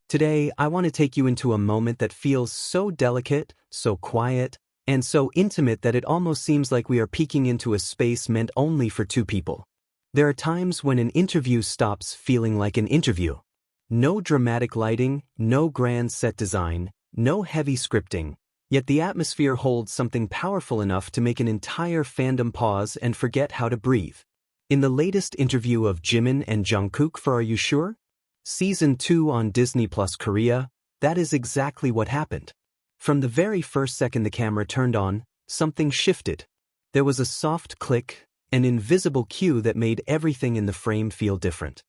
Today, I want to take you into a moment that feels so delicate, so quiet, and so intimate that it almost seems like we are peeking into a space meant only for two people. There are times when an interview stops feeling like an interview. No dramatic lighting, no grand set design, no heavy scripting, yet the atmosphere holds something powerful enough to make an entire fandom pause and forget how to breathe. In the latest interview of Jimin and Jungkook for Are You Sure? Season 2 on Disney Plus Korea, that is exactly what happened. From the very first second the camera turned on, something shifted. There was a soft click, an invisible cue that made everything in the frame feel different.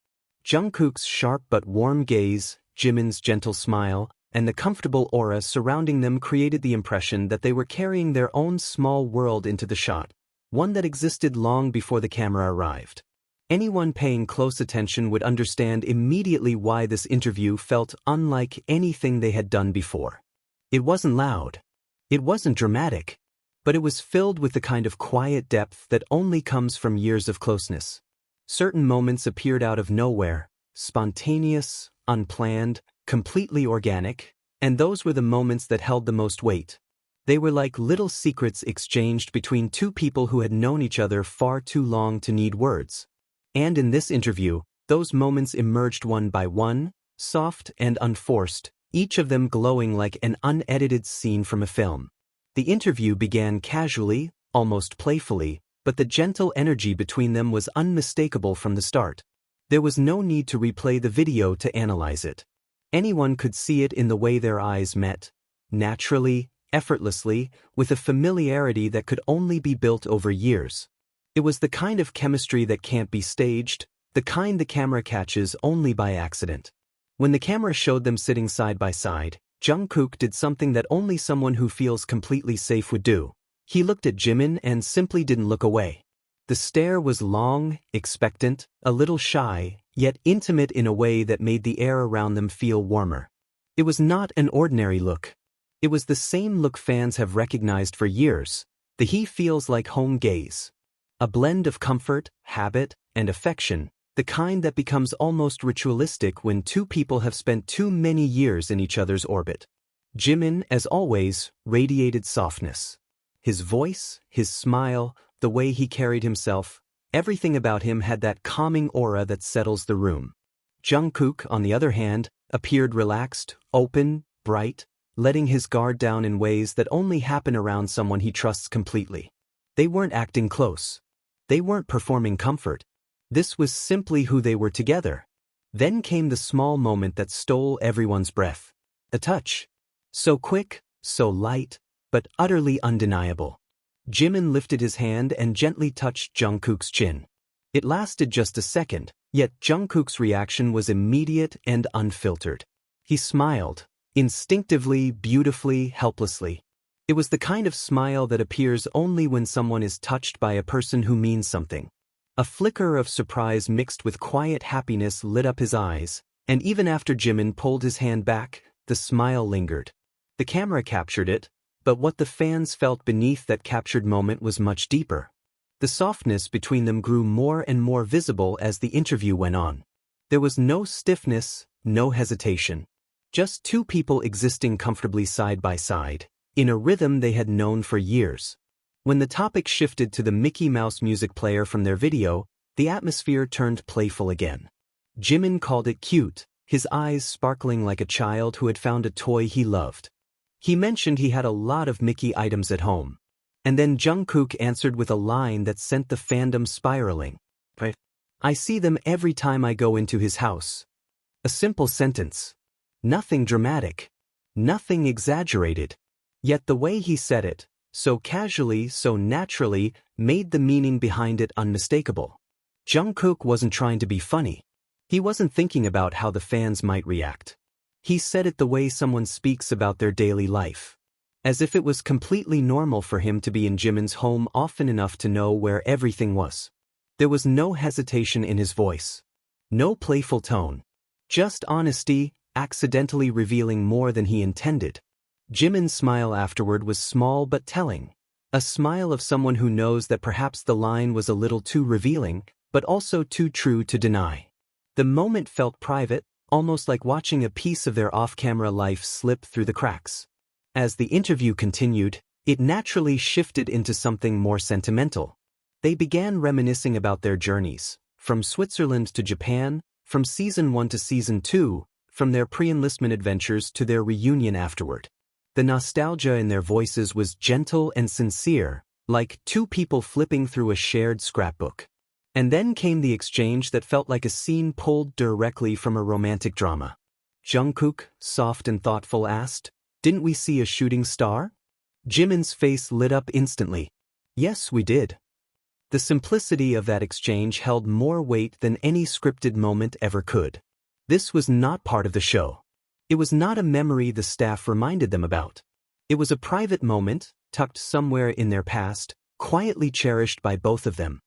Jungkook's sharp but warm gaze, Jimin's gentle smile, and the comfortable aura surrounding them created the impression that they were carrying their own small world into the shot, one that existed long before the camera arrived. Anyone paying close attention would understand immediately why this interview felt unlike anything they had done before. It wasn't loud. It wasn't dramatic. But it was filled with the kind of quiet depth that only comes from years of closeness. Certain moments appeared out of nowhere, spontaneous, unplanned, completely organic, and those were the moments that held the most weight. They were like little secrets exchanged between two people who had known each other far too long to need words. And in this interview, those moments emerged one by one, soft and unforced, each of them glowing like an unedited scene from a film. The interview began casually, almost playfully, but the gentle energy between them was unmistakable from the start. There was no need to replay the video to analyze it. Anyone could see it in the way their eyes met, naturally, effortlessly, with a familiarity that could only be built over years. It was the kind of chemistry that can't be staged, the kind the camera catches only by accident. When the camera showed them sitting side by side, Jungkook did something that only someone who feels completely safe would do. He looked at Jimin and simply didn't look away. The stare was long, expectant, a little shy, yet intimate in a way that made the air around them feel warmer. It was not an ordinary look. It was the same look fans have recognized for years, the he feels like home gaze. A blend of comfort, habit, and affection, the kind that becomes almost ritualistic when two people have spent too many years in each other's orbit. Jimin, as always, radiated softness. His voice, his smile, the way he carried himself, everything about him had that calming aura that settles the room. Jungkook, on the other hand, appeared relaxed, open, bright, letting his guard down in ways that only happen around someone he trusts completely. They weren't acting close. They weren't performing comfort. This was simply who they were together. Then came the small moment that stole everyone's breath. A touch. So quick, so light, but utterly undeniable. Jimin lifted his hand and gently touched Jungkook's chin. It lasted just a second, yet Jungkook's reaction was immediate and unfiltered. He smiled, instinctively, beautifully, helplessly. It was the kind of smile that appears only when someone is touched by a person who means something. A flicker of surprise mixed with quiet happiness lit up his eyes, and even after Jimin pulled his hand back, the smile lingered. The camera captured it, but what the fans felt beneath that captured moment was much deeper. The softness between them grew more and more visible as the interview went on. There was no stiffness, no hesitation. Just two people existing comfortably side by side, in a rhythm they had known for years. When the topic shifted to the Mickey Mouse music player from their video, the atmosphere turned playful again. Jimin called it cute, his eyes sparkling like a child who had found a toy he loved. He mentioned he had a lot of Mickey items at home. And then Jungkook answered with a line that sent the fandom spiraling. I see them every time I go into his house. A simple sentence. Nothing dramatic. Nothing exaggerated. Yet the way he said it, so casually, so naturally, made the meaning behind it unmistakable. Jungkook wasn't trying to be funny. He wasn't thinking about how the fans might react. He said it the way someone speaks about their daily life. As if it was completely normal for him to be in Jimin's home often enough to know where everything was. There was no hesitation in his voice. No playful tone. Just honesty, accidentally revealing more than he intended. Jimin's smile afterward was small but telling. A smile of someone who knows that perhaps the line was a little too revealing, but also too true to deny. The moment felt private, almost like watching a piece of their off-camera life slip through the cracks. As the interview continued, it naturally shifted into something more sentimental. They began reminiscing about their journeys, from Switzerland to Japan, from Season 1 to Season 2, from their pre-enlistment adventures to their reunion afterward. The nostalgia in their voices was gentle and sincere, like two people flipping through a shared scrapbook. And then came the exchange that felt like a scene pulled directly from a romantic drama. Jungkook, soft and thoughtful, asked, "Didn't we see a shooting star?" Jimin's face lit up instantly. "Yes, we did." The simplicity of that exchange held more weight than any scripted moment ever could. This was not part of the show. It was not a memory the staff reminded them about. It was a private moment, tucked somewhere in their past, quietly cherished by both of them.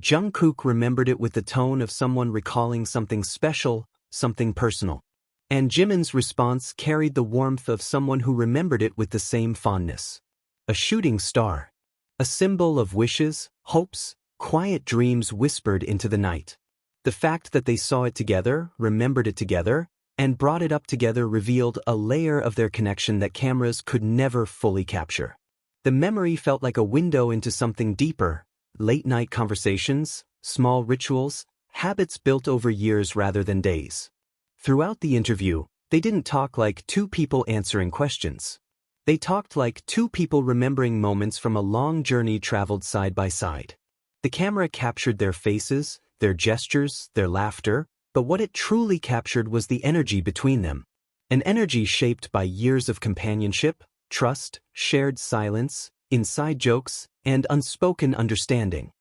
Jungkook remembered it with the tone of someone recalling something special, something personal. And Jimin's response carried the warmth of someone who remembered it with the same fondness. A shooting star. A symbol of wishes, hopes, quiet dreams whispered into the night. The fact that they saw it together, remembered it together, and brought it up together revealed a layer of their connection that cameras could never fully capture. The memory felt like a window into something deeper, late-night conversations, small rituals, habits built over years rather than days. Throughout the interview, they didn't talk like two people answering questions. They talked like two people remembering moments from a long journey traveled side by side. The camera captured their faces, their gestures, their laughter, but what it truly captured was the energy between them. An energy shaped by years of companionship, trust, shared silence, inside jokes, and unspoken understanding.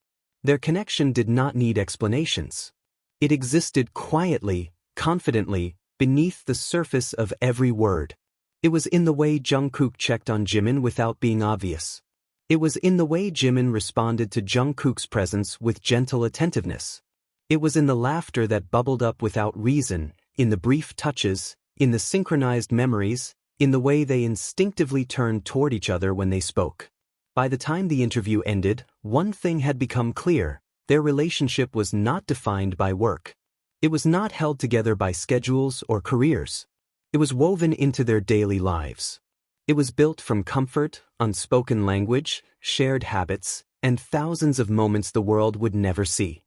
Their connection did not need explanations. It existed quietly, confidently, beneath the surface of every word. It was in the way Jungkook checked on Jimin without being obvious. It was in the way Jimin responded to Jungkook's presence with gentle attentiveness. It was in the laughter that bubbled up without reason, in the brief touches, in the synchronized memories, in the way they instinctively turned toward each other when they spoke. By the time the interview ended, one thing had become clear: their relationship was not defined by work. It was not held together by schedules or careers. It was woven into their daily lives. It was built from comfort, unspoken language, shared habits, and thousands of moments the world would never see.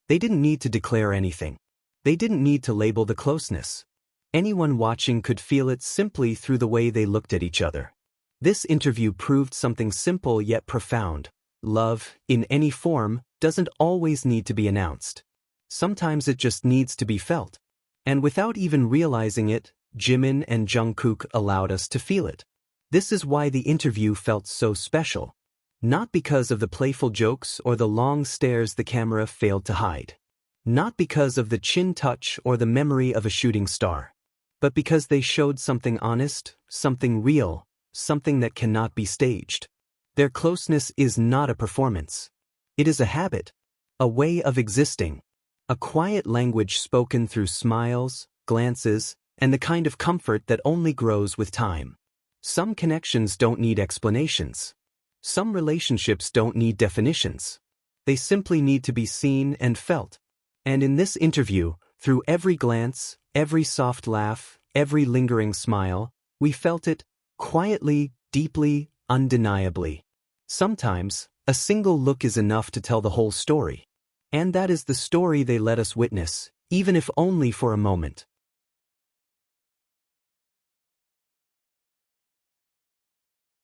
They didn't need to declare anything. They didn't need to label the closeness. Anyone watching could feel it simply through the way they looked at each other. This interview proved something simple yet profound. Love, in any form, doesn't always need to be announced. Sometimes it just needs to be felt. And without even realizing it, Jimin and Jungkook allowed us to feel it. This is why the interview felt so special. Not because of the playful jokes or the long stares the camera failed to hide. Not because of the chin touch or the memory of a shooting star. But because they showed something honest, something real, something that cannot be staged. Their closeness is not a performance. It is a habit, a way of existing, a quiet language spoken through smiles, glances, and the kind of comfort that only grows with time. Some connections don't need explanations. Some relationships don't need definitions. They simply need to be seen and felt. And in this interview, through every glance, every soft laugh, every lingering smile, we felt it, quietly, deeply, undeniably. Sometimes, a single look is enough to tell the whole story. And that is the story they let us witness, even if only for a moment.